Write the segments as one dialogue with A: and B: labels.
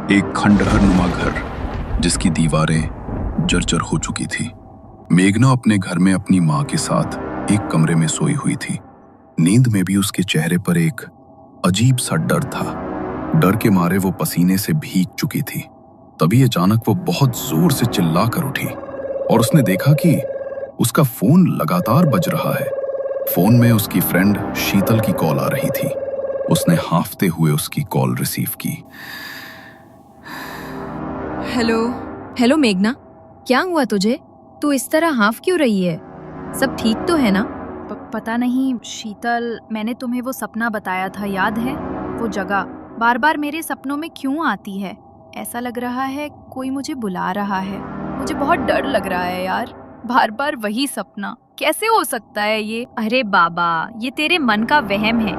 A: एक खंडहर नुमा घर जिसकी दीवारें जर्जर हो चुकी थी। मेघना अपने घर में अपनी माँ के साथ एक कमरे में सोई हुई थी। नींद में भी उसके चेहरे पर एक अजीब सा डर था। डर के मारे वो पसीने से भीग चुकी थी। तभी अचानक वो बहुत जोर से चिल्ला कर उठी और उसने देखा कि उसका फोन लगातार बज रहा है। फोन में उसकी फ्रेंड शीतल की कॉल आ रही थी। उसने हांफते हुए उसकी कॉल रिसीव की।
B: हेलो हेलो मेघना, क्या हुआ तुझे? तू इस तरह हाफ क्यों रही है? सब ठीक तो है ना?
C: पता नहीं शीतल, मैंने तुम्हें वो सपना बताया था, याद है? वो जगह बार बार मेरे सपनों में क्यों आती है? ऐसा लग रहा है कोई मुझे बुला रहा है। मुझे बहुत डर लग रहा है यार, बार बार वही सपना। कैसे हो सकता है ये?
B: अरे बाबा, ये तेरे मन का वहम है।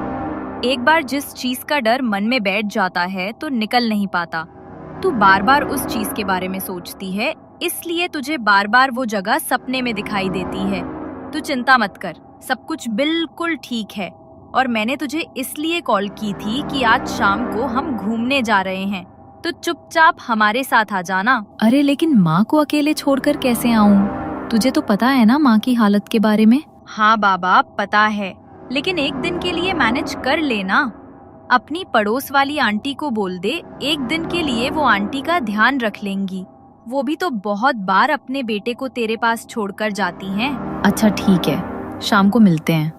B: एक बार जिस चीज का डर मन में बैठ जाता है तो निकल नहीं पाता। तू बार बार उस चीज के बारे में सोचती है, इसलिए तुझे बार बार वो जगह सपने में दिखाई देती है। तू चिंता मत कर, सब कुछ बिल्कुल ठीक है। और मैंने तुझे इसलिए कॉल की थी कि आज शाम को हम घूमने जा रहे हैं, तो चुपचाप हमारे साथ आ जाना।
C: अरे लेकिन माँ को अकेले छोड़कर कैसे आऊँ? तुझे तो पता है ना माँ की हालत के बारे में।
B: हाँ बाबा, पता है, लेकिन एक दिन के लिए मैनेज कर लेना। अपनी पड़ोस वाली आंटी को बोल दे, एक दिन के लिए वो आंटी का ध्यान रख लेंगी। वो भी तो बहुत बार अपने बेटे को तेरे पास छोड़कर जाती हैं।
C: अच्छा ठीक है, शाम को मिलते हैं।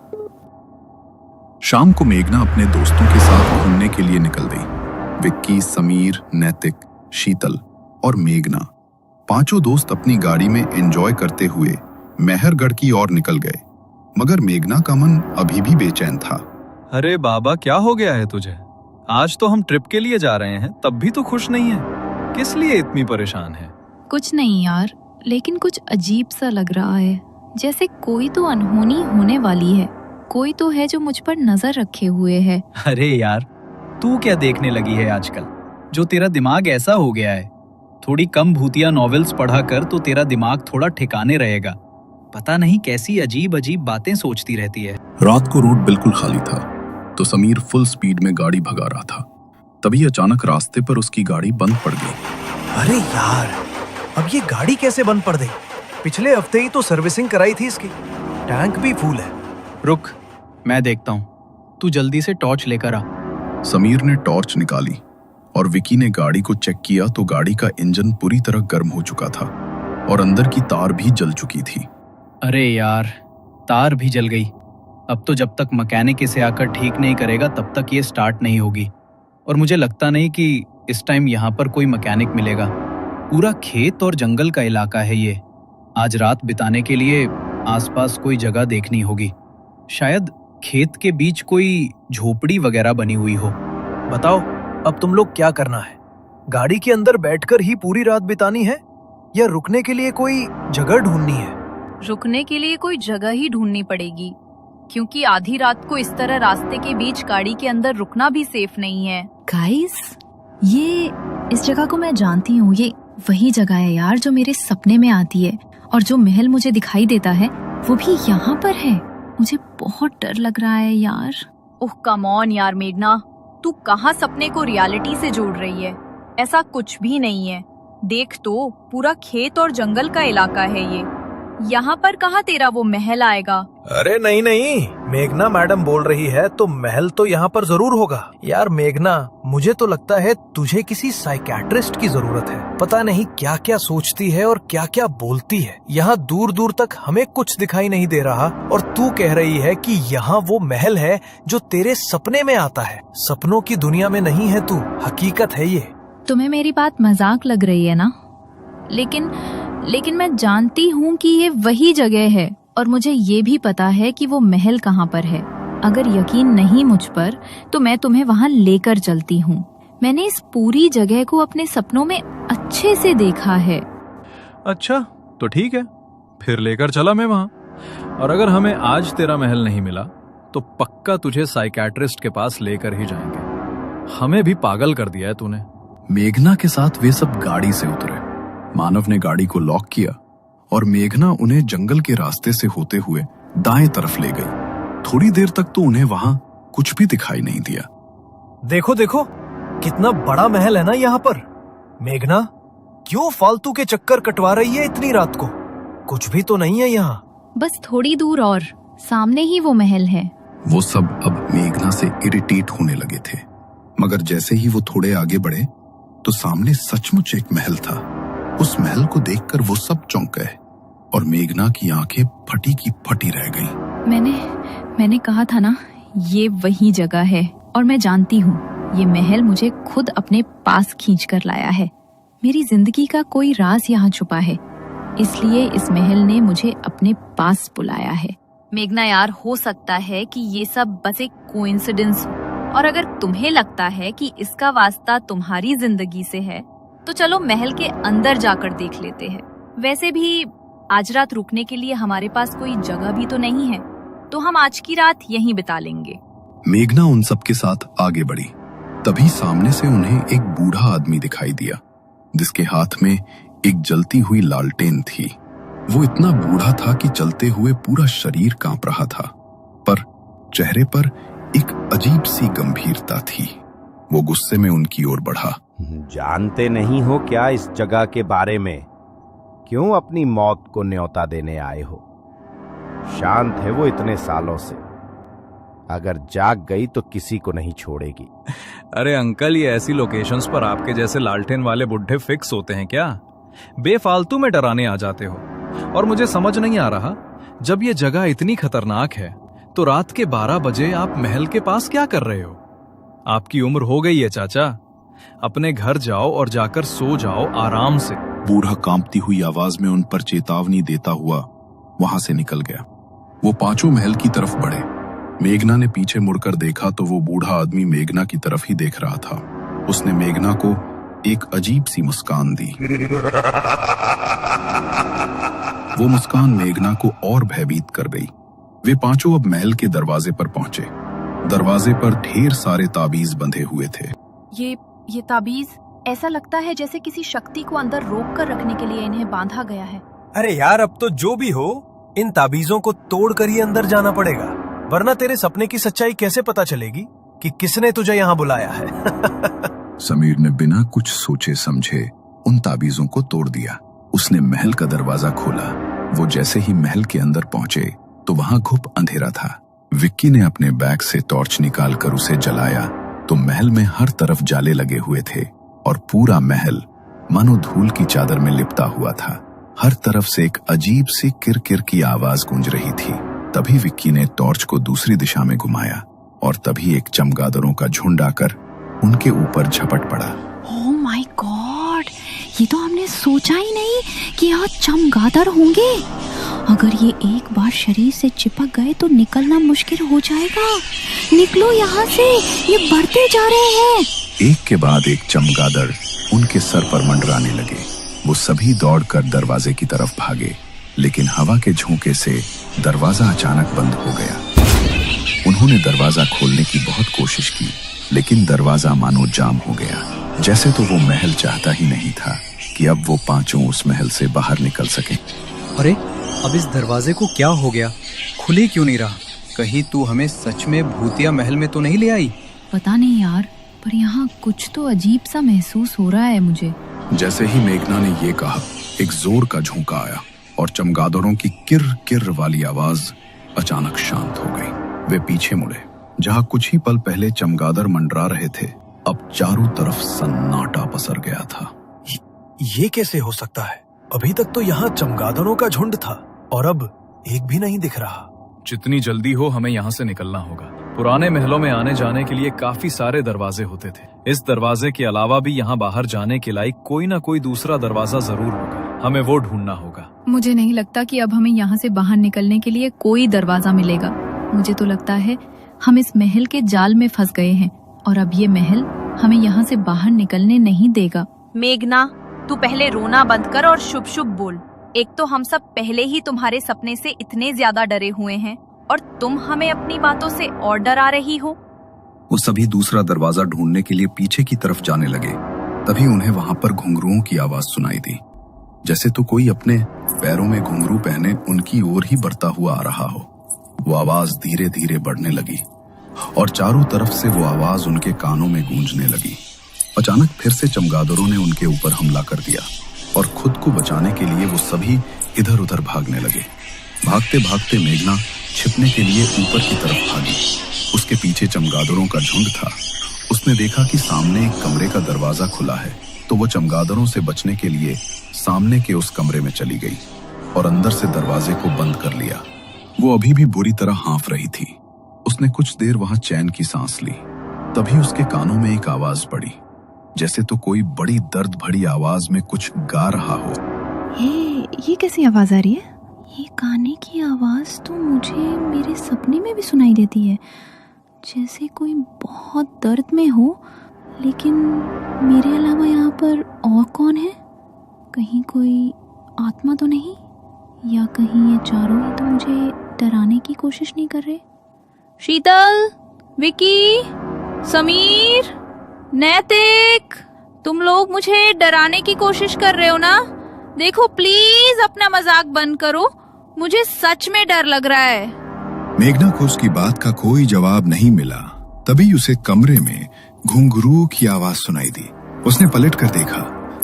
A: शाम को मेघना अपने दोस्तों के साथ घूमने के लिए निकल गई। विक्की, समीर, नैतिक, शीतल और मेघना पांचों दोस्त अपनी गाड़ी में एंजॉय करते हुए मेहरगढ़ की ओर निकल गए। मगर मेघना का मन अभी भी बेचैन था।
D: अरे बाबा, क्या हो गया है तुझे? आज तो हम ट्रिप के लिए जा रहे हैं, तब भी तो खुश नहीं है। किस लिए इतनी परेशान है?
C: कुछ नहीं यार, लेकिन कुछ अजीब सा लग रहा है, जैसे कोई तो अनहोनी होने वाली है। कोई तो है जो मुझ पर नजर रखे हुए है।
E: अरे यार, तू क्या देखने लगी है आजकल, जो तेरा दिमाग ऐसा हो गया है? थोड़ी कम भूतिया नॉवेल्स पढ़ा कर तो तेरा दिमाग थोड़ा ठिकाने रहेगा। पता नहीं कैसी अजीब अजीब बातें सोचती रहती है।
A: रात को रोड बिल्कुल खाली था, तो समीर फुल स्पीड में गाड़ी भगा रहा था। तभी अचानक रास्ते पर उसकी गाड़ी बंद पड़ गई।
F: अरे यार, अब ये गाड़ी कैसे बंद पड़ गई? पिछले हफ्ते ही तो सर्विसिंग कराई थी इसकी, टैंक भी फुल है।
E: रुक, मैं देखता हूँ, तू जल्दी से टॉर्च लेकर आ।
A: समीर ने टॉर्च निकाली और विकी ने गाड़ी को चेक किया तो गाड़ी का इंजन पूरी तरह गर्म हो चुका था और अंदर की तार भी जल चुकी थी।
E: अरे यार, तार भी जल गई। अब तो जब तक मैकेनिक इसे आकर ठीक नहीं करेगा तब तक ये स्टार्ट नहीं होगी। और मुझे लगता नहीं कि इस टाइम यहाँ पर कोई मैकेनिक मिलेगा। पूरा खेत और जंगल का इलाका है ये। आज रात बिताने के लिए आसपास कोई जगह देखनी होगी। शायद खेत के बीच कोई झोपड़ी वगैरह बनी हुई हो।
F: बताओ, अब तुम लोग क्या करना है? गाड़ी के अंदर बैठकर ही पूरी रात बितानी है या रुकने के लिए कोई जगह ढूंढनी है?
C: रुकने के लिए कोई जगह ही ढूंढनी पड़ेगी, क्योंकि आधी रात को इस तरह रास्ते के बीच गाड़ी के अंदर रुकना भी सेफ नहीं है।
G: गाइस, इस जगह को मैं जानती हूँ। ये वही जगह है यार जो मेरे सपने में आती है, और जो महल मुझे दिखाई देता है वो भी यहाँ पर है। मुझे बहुत डर लग रहा है यार।
C: ओह कम ऑन यार मेघना, तू कहाँ सपने को रियलिटी से जोड़ रही है? ऐसा कुछ भी नहीं है। देख तो, पूरा खेत और जंगल का इलाका है ये। यहाँ पर कहाँ तेरा वो महल आएगा?
F: अरे नहीं नहीं, मेघना मैडम बोल रही है तो महल तो यहाँ पर जरूर होगा। यार मेघना, मुझे तो लगता है तुझे किसी साइकियाट्रिस्ट की जरूरत है। पता नहीं क्या क्या सोचती है और क्या क्या बोलती है। यहाँ दूर दूर तक हमें कुछ दिखाई नहीं दे रहा और तू कह रही है कि यहाँ वो महल है जो तेरे सपने में आता है। सपनों की दुनिया में नहीं है तू, हकीकत है ये।
G: तुम्हें मेरी बात मजाक लग रही है ना? लेकिन मैं जानती हूँ कि ये वही जगह है, और मुझे ये भी पता है कि वो महल कहाँ पर है। अगर यकीन नहीं मुझ पर तो मैं तुम्हें वहाँ लेकर चलती हूँ। मैंने इस पूरी जगह को अपने सपनों में अच्छे से देखा है।
D: अच्छा तो ठीक है, फिर लेकर चला मैं वहाँ। और अगर हमें आज तेरा महल नहीं मिला तो पक्का तुझे साइकियाट्रिस्ट के पास लेकर ही जाएंगे। हमें भी पागल कर दिया है तूने।
A: मेघना के साथ वे सब गाड़ी से उतरे। मानव ने गाड़ी को लॉक किया और मेघना उन्हें जंगल के रास्ते से होते हुए दाएं तरफ ले गई। थोड़ी देर तक तो उन्हें वहां कुछ भी दिखाई नहीं दिया।
F: देखो देखो, कितना बड़ा महल है ना यहाँ पर। मेघना, क्यों फालतू के चक्कर कटवा रही है इतनी रात को? कुछ भी तो नहीं है यहाँ।
G: बस थोड़ी दूर और सामने ही वो महल है।
A: वो सब अब मेघना से इरिटेट होने लगे थे, मगर जैसे ही वो थोड़े आगे बढ़े तो सामने सचमुच एक महल था। उस महल को देखकर वो सब चौंक गए और मेघना की आंखें फटी की फटी रह गईं।
G: मैंने कहा था ना, ये वही जगह है और मैं जानती हूँ ये महल मुझे खुद अपने पास खींच कर लाया है। मेरी जिंदगी का कोई राज यहाँ छुपा है, इसलिए इस महल ने मुझे अपने पास बुलाया है।
B: मेघना यार, हो सकता है कि ये सब बस एक कोइंसिडेंस हो, और अगर तुम्हें लगता है कि इसका वास्ता तुम्हारी जिंदगी से है तो चलो महल के अंदर जाकर देख लेते हैं। वैसे भी आज रात रुकने के लिए हमारे पास कोई जगह भी तो नहीं है, तो हम आज की रात यहीं बिता लेंगे।
A: मेघना उन सब के साथ आगे बढ़ी। तभी सामने से उन्हें एक बूढ़ा आदमी दिखाई दिया जिसके हाथ में एक जलती हुई लालटेन थी। वो इतना बूढ़ा था कि चलते हुए पूरा शरीर कांप रहा था, पर चेहरे पर एक अजीब सी गंभीरता थी। वो गुस्से में उनकी ओर बढ़ा।
H: जानते नहीं हो क्या इस जगह के बारे में? क्यों अपनी मौत को न्योता देने आए हो? शांत है वो इतने सालों से, अगर जाग गई तो किसी को नहीं छोड़ेगी।
D: अरे अंकल, ये ऐसी लोकेशंस पर आपके जैसे लालटेन वाले बुढ़े फिक्स होते हैं क्या? बेफालतू में डराने आ जाते हो। और मुझे समझ नहीं आ रहा, जब ये जगह इतनी खतरनाक है तो रात के 12 बजे आप महल के पास क्या कर रहे हो? आपकी उम्र हो गई है चाचा, अपने घर जाओ और जाकर सो जाओ आराम से।
A: बूढ़ा कांपती हुई आवाज में उन पर चेतावनी देता हुआ वहां से निकल गया। वो पांचों महल की तरफ बढ़े। मेघना ने पीछे मुड़कर देखा तो वो बूढ़ा आदमी मेघना की तरफ ही देख रहा था। उसने मेघना को एक अजीब सी मुस्कान दी। वो मुस्कान मेघना को और भयभीत कर गई। वे पांचों अब महल के दरवाजे पर पहुंचे। दरवाजे पर ढेर सारे ताबीज बंधे हुए थे।
C: ये ताबीज ऐसा लगता है जैसे किसी शक्ति को अंदर रोक कर रखने के लिए इन्हें बांधा गया है।
F: अरे यार, अब तो जो भी हो, इन ताबीजों को तोड़कर ही अंदर जाना पड़ेगा, वरना तेरे सपने की सच्चाई कैसे पता चलेगी कि किसने तुझे यहाँ बुलाया है।
A: समीर ने बिना कुछ सोचे समझे उन ताबीजों को तोड़ दिया। उसने महल का दरवाजा खोला। वो जैसे ही महल के अंदर पहुंचे तो वहां घुप अंधेरा था। विक्की ने अपने बैग से टॉर्च निकालकर उसे जलाया तो महल में हर तरफ जाले लगे हुए थे और पूरा महल मानो धूल की चादर में लिपटा हुआ था। हर तरफ से एक अजीब सी किरकिर की आवाज गूंज रही थी। तभी विक्की ने टॉर्च को दूसरी दिशा में घुमाया और तभी एक चमगादड़ों का झुंड आकर उनके ऊपर झपट पड़ा।
G: ओह माय गॉड, ये तो हमने सोचा ही नहीं कि यहाँ चमगादड़ होंगे। अगर ये एक बार शरीर से चिपक गए तो निकलना मुश्किल हो जाएगा। निकलो यहाँ से, ये बढ़ते जा रहे हैं।
A: एक के बाद एक चमगादड़ उनके सर पर मंडराने लगे। वो सभी दौड़कर दरवाजे की तरफ भागे, लेकिन हवा के झोंके से दरवाजा अचानक बंद हो गया। उन्होंने दरवाजा खोलने की बहुत कोशिश की, लेकिन दरवाजा मानो जाम हो गया। जैसे तो वो महल चाहता ही नहीं था कि अब वो पांचों उस महल से बाहर निकल सके।
E: अरे अब इस दरवाजे को क्या हो गया? खुले क्यों नहीं रहा? कहीं तू हमें सच में भूतिया महल में तो नहीं ले आई?
G: पता नहीं यार, पर यहाँ कुछ तो अजीब सा महसूस हो रहा है मुझे।
A: जैसे ही मेघना ने ये कहा, एक जोर का झोंका आया और चमगादड़ों की किर किर वाली आवाज अचानक शांत हो गई। वे पीछे मुड़े। जहाँ कुछ ही पल पहले चमगादड़ मंडरा रहे थे, अब चारों तरफ सन्नाटा पसर गया था।
F: ये कैसे हो सकता है? अभी तक तो यहाँ चमगादड़ों का झुंड था और अब एक भी नहीं दिख रहा।
D: जितनी जल्दी हो हमें यहाँ से निकलना होगा। पुराने महलों में आने जाने के लिए काफी सारे दरवाजे होते थे। इस दरवाजे के अलावा भी यहाँ बाहर जाने के लायक कोई ना कोई दूसरा दरवाजा जरूर होगा। हमें वो ढूंढना होगा।
G: मुझे नहीं लगता कि अब हमें यहाँ से बाहर निकलने के लिए कोई दरवाजा मिलेगा। मुझे तो लगता है हम इस महल के जाल में फंस गए हैं और अब ये महल हमें यहाँ से बाहर निकलने नहीं देगा।
B: मेघना, तू पहले रोना बंद कर और शुभ शुभ बोल। एक तो हम सब पहले ही तुम्हारे सपने से इतने ज्यादा डरे हुए हैं और तुम हमें अपनी बातों से और डरा रही हो।
A: वो सभी दूसरा दरवाजा ढूंढने के लिए पीछे की तरफ जाने लगे। तभी उन्हें वहां पर घुंघरुओं की आवाज सुनाई दी, जैसे तो कोई अपने पैरों में घुंघरू पहने उनकी ओर ही बढ़ता हुआ आ रहा हो। वो आवाज धीरे धीरे बढ़ने लगी और चारों तरफ से वो आवाज उनके कानों में गूंजने लगी। अचानक फिर से चमगादड़ों ने उनके ऊपर हमला कर दिया और खुद को बचाने के लिए वो सभी इधर उधर भागने लगे। भागते भागते मेघना छिपने के लिए ऊपर की तरफ भागी। उसके पीछे चमगादड़ों का झुंड था। उसने देखा कि सामने एक कमरे का दरवाजा खुला है, तो वो चमगादड़ों से बचने के लिए सामने के उस कमरे में चली गई और अंदर से दरवाजे को बंद कर लिया। वो अभी भी बुरी तरह हाँफ रही थी। उसने कुछ देर वहां चैन की सांस ली। तभी उसके कानों में एक आवाज पड़ी, जैसे तो कोई बड़ी दर्द भरी आवाज में कुछ गा रहा हो।
G: ये कैसी आवाज आ रही है? ये गाने की आवाज तो मुझे मेरे सपने में भी सुनाई देती है, जैसे कोई बहुत दर्द में हो। लेकिन मेरे अलावा यहाँ पर और कौन है? कहीं कोई आत्मा तो नहीं? या कहीं ये चारों ही तो मुझे डराने की कोशिश नहीं कर रहे?
B: शीतल, विकी, समीर, नैतिक, तुम लोग मुझे डराने की कोशिश कर रहे हो ना? देखो प्लीज अपना मजाक बंद करो, मुझे सच में डर लग रहा है।
A: मेघना को उसकी बात का कोई जवाब नहीं मिला। तभी उसे कमरे में घुंघरू की आवाज सुनाई दी। उसने पलट कर देखा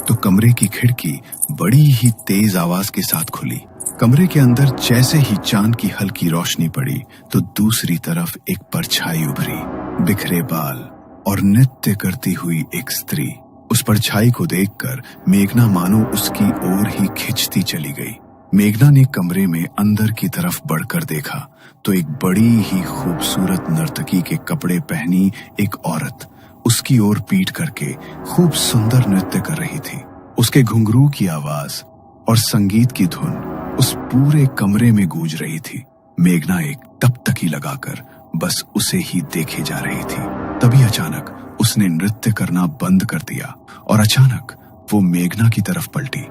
A: तो कमरे की खिड़की बड़ी ही तेज आवाज के साथ खुली। कमरे के अंदर जैसे ही चांद की हल्की रोशनी पड़ी तो दूसरी तरफ एक परछाई उभरी, बिखरे बाल और नृत्य करती हुई एक स्त्री। उस परछाई को देखकर मेघना मानो उसकी ओर ही खिंचती चली गई। मेघना ने कमरे में अंदर की तरफ बढ़कर देखा तो एक बड़ी ही खूबसूरत नर्तकी के कपड़े पहनी एक औरत उसकी ओर पीठ करके खूब सुंदर नृत्य कर रही थी। उसके घुंघरू की आवाज और संगीत की धुन उस पूरे कमरे में गूंज रही थी। मेघना एक टकटकी लगाकर बस उसे ही देखे जा रही थी। तभी अचानक उसने नृत्य करना बंद कर दिया और अचानक वो मेघना की तरफ पलटी।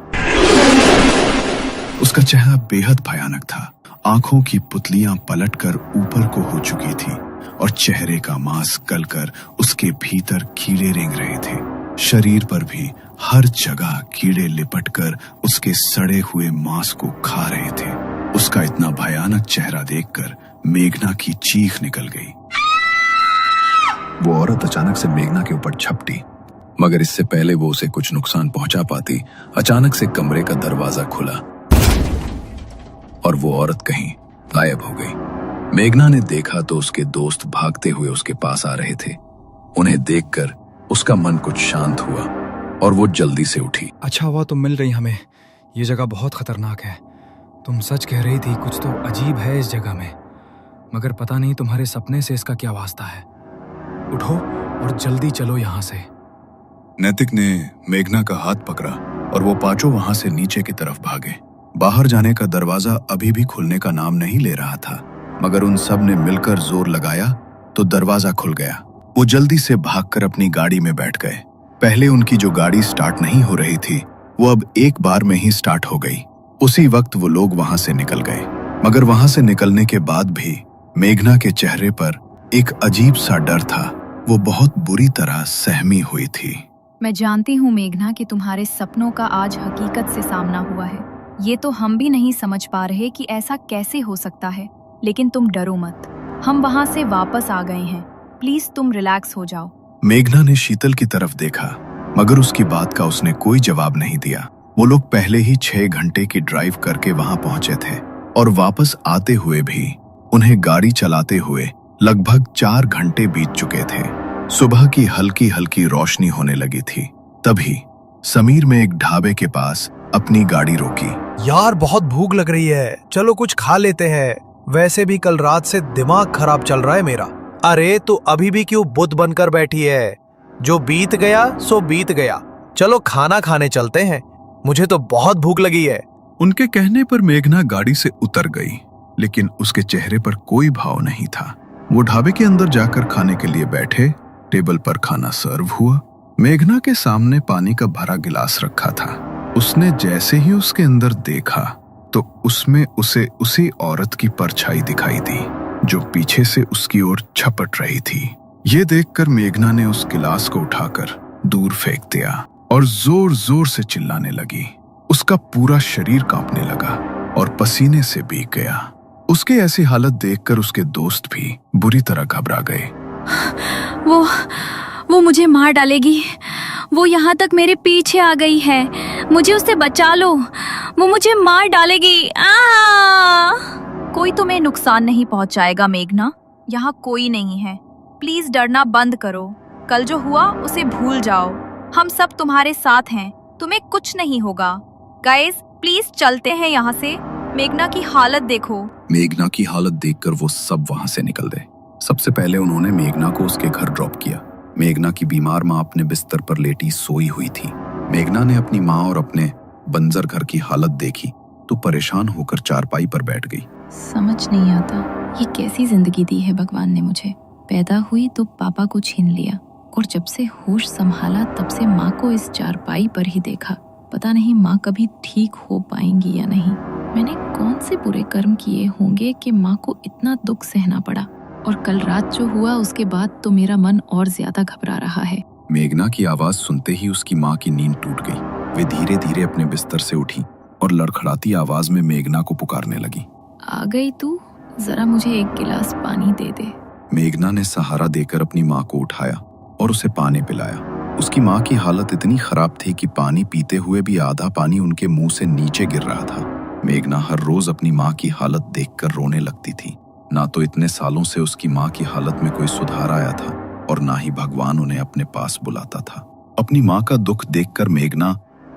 A: उसका चेहरा बेहद भयानक था। आंखों की पुतलियां पलटकर ऊपर को हो चुकी थी और चेहरे का मांस गलकर उसके भीतर कीड़े रेंग रहे थे। शरीर पर भी हर जगह कीड़े लिपटकर उसके सड़े हुए मांस को खा रहे थे। उसका इतना भयानक चेहरा देखकर मेघना की चीख निकल गई। वो औरत अचानक से मेघना के ऊपर झपटी, मगर इससे पहले वो उसे कुछ नुकसान पहुंचा पाती, अचानक से कमरे का दरवाजा खुला और वो औरत कहीं गायब हो गई। मेघना ने देखा तो उसके दोस्त भागते हुए उसके पास आ रहे थे। उन्हें देखकर उसका मन कुछ शांत हुआ और वो जल्दी से उठी।
I: अच्छा हुआ तुम मिल रही हमें, ये जगह बहुत खतरनाक है। तुम सच कह रही थी, कुछ तो अजीब है इस जगह में, मगर पता नहीं तुम्हारे सपने से इसका क्या वास्ता है। उठो और जल्दी चलो यहाँ से।
A: नैतिक ने मेघना का हाथ पकड़ा और वो पांचों वहां से नीचे की तरफ भागे। बाहर जाने का दरवाजा अभी भी खुलने का नाम नहीं ले रहा था, मगर उन सब ने मिलकर जोर लगाया तो दरवाजा खुल गया। वो जल्दी से भागकर अपनी गाड़ी में बैठ गए। पहले उनकी जो गाड़ी स्टार्ट नहीं हो रही थी वो अब एक बार में ही स्टार्ट हो गई। उसी वक्त वो लोग वहां से निकल गए, मगर वहां से निकलने के बाद भी मेघना के चेहरे पर एक अजीब सा डर था। वो बहुत बुरी तरह सहमी हुई थी।
C: मैं जानती हूँ मेघना कि तुम्हारे सपनों का आज हकीकत से सामना हुआ है। ये तो हम भी नहीं समझ पा रहे कि ऐसा कैसे हो सकता है, लेकिन तुम डरो मत, हम वहाँ से वापस आ गए हैं। प्लीज तुम रिलैक्स हो जाओ।
A: मेघना ने शीतल की तरफ देखा, मगर उसकी बात का उसने कोई जवाब नहीं दिया। वो लोग पहले ही 6 घंटे की ड्राइव करके वहां पहुंचे थे और वापस आते हुए भी उन्हें गाड़ी चलाते हुए लगभग 4 घंटे बीत चुके थे। सुबह की हल्की हल्की रोशनी होने लगी थी। तभी समीर में एक ढाबे के पास अपनी गाड़ी रोकी।
F: यार बहुत भूख लग रही है, चलो कुछ खा लेते हैं। वैसे भी कल रात से दिमाग खराब चल रहा है मेरा। अरे तो अभी भी क्यों बुत बनकर बैठी है? जो बीत गया सो बीत गया, चलो खाना खाने चलते हैं, मुझे तो बहुत भूख लगी है।
A: उनके कहने पर मेघना गाड़ी से उतर गई, लेकिन उसके चेहरे पर कोई भाव नहीं था। वो ढाबे के अंदर जाकर खाने के लिए बैठे। टेबल पर खाना सर्व हुआ। मेघना के सामने पानी का भरा गिलास रखा था। उसने जैसे ही उसके अंदर देखा तो उसमें उसे उसी औरत की परछाई दिखाई दी जो पीछे से उसकी ओर झपट रही थी। ये देखकर मेघना ने उस गिलास को उठाकर दूर फेंक दिया और जोर जोर से चिल्लाने लगी। उसका पूरा शरीर कांपने लगा और पसीने से भीग गया। उसके ऐसी हालत देखकर उसके दोस्त भी बुरी तरह घबरा गए।
C: वो मुझे मार डालेगी,
G: वो यहाँ तक मेरे पीछे आ गई है। मुझे उससे बचा लो, वो मुझे मार डालेगी।
B: कोई तुम्हें नुकसान नहीं पहुंचाएगा मेघना, यहाँ कोई नहीं है। प्लीज डरना बंद करो। कल जो हुआ उसे भूल जाओ। हम सब तुम्हारे साथ हैं, तुम्हें कुछ नहीं होगा। गाइस प्लीज चलते हैं यहाँ से। मेघना की हालत देखो।
A: मेघना की हालत देखकर वो सब वहां से निकल गए। सबसे पहले उन्होंने मेघना को उसके घर ड्रॉप किया। मेघना की बीमार माँ अपने बिस्तर पर लेटी सोई हुई थी। मेघना ने अपनी माँ और अपने बंजर घर की हालत देखी तो परेशान होकर चारपाई पर बैठ गई।
G: समझ नहीं आता ये कैसी जिंदगी दी है भगवान ने मुझे। पैदा हुई तो पापा को छीन लिया और जब से होश संभाला तब से माँ को इस चारपाई पर ही देखा। पता नहीं माँ कभी ठीक हो पाएंगी या नहीं। मैंने कौन से बुरे कर्म किए होंगे कि माँ को इतना दुख सहना पड़ा। और कल रात जो हुआ उसके बाद तो मेरा मन और ज्यादा घबरा रहा है।
A: मेघना की आवाज सुनते ही उसकी माँ की नींद टूट गई। वे धीरे धीरे अपने बिस्तर से उठी और लड़खड़ाती आवाज में मेघना को पुकारने लगी।
G: आ गई तू, जरा मुझे एक गिलास पानी दे दे।
A: मेघना ने सहारा देकर अपनी माँ को उठाया और उसे पानी पिलाया। उसकी माँ की हालत इतनी खराब थी कि पानी पीते हुए भी आधा पानी उनके मुंह से नीचे गिर रहा था। मेघना हर रोज अपनी माँ की हालत देखकर रोने लगती थी। ना तो इतने सालों से उसकी माँ की हालत में कोई सुधार आया था और ना ही भगवान उन्हें अपने पास बुलाता था। अपनी माँ का दुख देखकर मेघना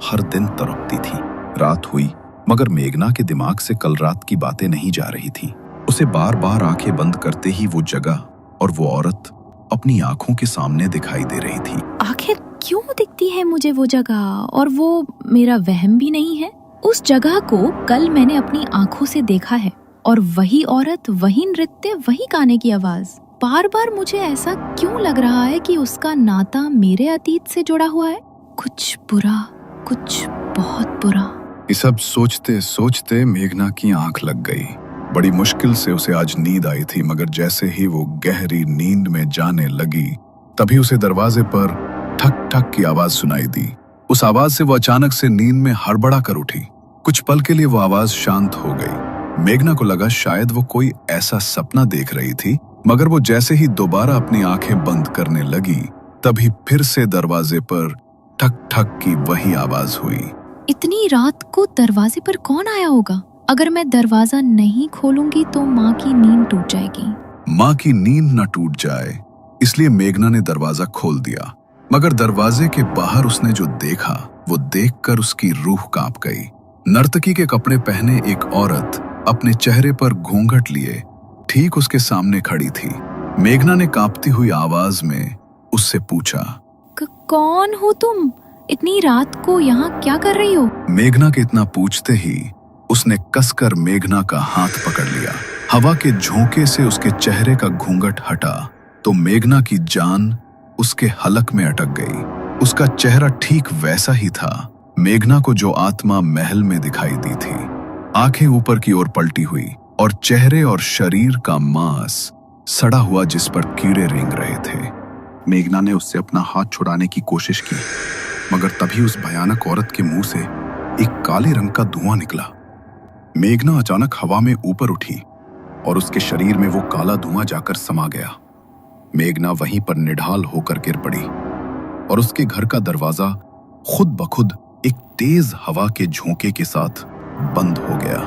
A: हर दिन तड़पती थी। रात हुई मगर मेघना के दिमाग से कल रात की बातें नहीं जा रही थी। उसे बार बार आंखें बंद करते ही वो जगह और वो औरत अपनी आंखों के सामने दिखाई दे रही थी।
G: आखिर क्यों दिखती है मुझे वो जगह, और वो मेरा वहम भी नहीं है। उस जगह को कल मैंने अपनी आंखों से देखा है और वही औरत, वही नृत्य, वही गाने की आवाज। बार बार मुझे ऐसा क्यों लग रहा है कि उसका नाता मेरे अतीत से जुड़ा हुआ है। कुछ बुरा, कुछ बहुत बुरा।
A: ये सब सोचते सोचते मेघना की आंख लग गई। बड़ी मुश्किल से उसे आज नींद आई थी मगर जैसे ही वो गहरी नींद में जाने लगी तभी उसे दरवाजे पर ठक ठक की आवाज सुनाई दी। उस आवाज से वो अचानक से नींद में हड़बड़ा कर उठी। कुछ पल के लिए वो आवाज शांत हो गई। मेघना को लगा शायद वो कोई ऐसा सपना देख रही थी मगर वो जैसे ही दोबारा अपनी आंखें बंद करने लगी तभी फिर से दरवाजे पर ठक ठक की वही आवाज हुई।
G: इतनी रात को दरवाजे पर कौन आया होगा? अगर मैं दरवाजा नहीं खोलूंगी तो माँ की नींद टूट जाएगी।
A: माँ की नींद न टूट जाए इसलिए मेघना ने दरवाजा खोल दिया मगर दरवाजे के बाहर उसने जो देखा वो देखकर उसकी रूह कांप गई। नर्तकी के कपड़े पहने एक औरत अपने चेहरे पर घूंघट लिए ठीक उसके सामने खड़ी थी। मेघना ने कांपती हुई आवाज में उससे पूछा,
G: कौन हो तुम? इतनी रात को यहाँ क्या कर रही हो?
A: मेघना के इतना पूछते ही उसने कसकर मेघना का हाथ पकड़ लिया। हवा के झोंके से उसके चेहरे का घूंघट हटा तो मेघना की जान उसके हलक में अटक गई। उसका चेहरा ठीक वैसा ही था मेघना को जो आत्मा महल में दिखाई दी थी। आंखें ऊपर की ओर पलटी हुई और चेहरे और शरीर का मांस सड़ा हुआ जिस पर कीड़े रेंग रहे थे। मेघना ने उससे अपना हाथ छुड़ाने की कोशिश की मगर तभी उस भयानक औरत के मुंह से एक काले रंग का धुआं निकला। मेघना अचानक हवा में ऊपर उठी और उसके शरीर में वो काला धुआं जाकर समा गया। मेघना वहीं पर निढाल होकर गिर पड़ी और उसके घर का दरवाजा खुद ब खुद एक तेज हवा के झोंके के साथ बंद हो गया।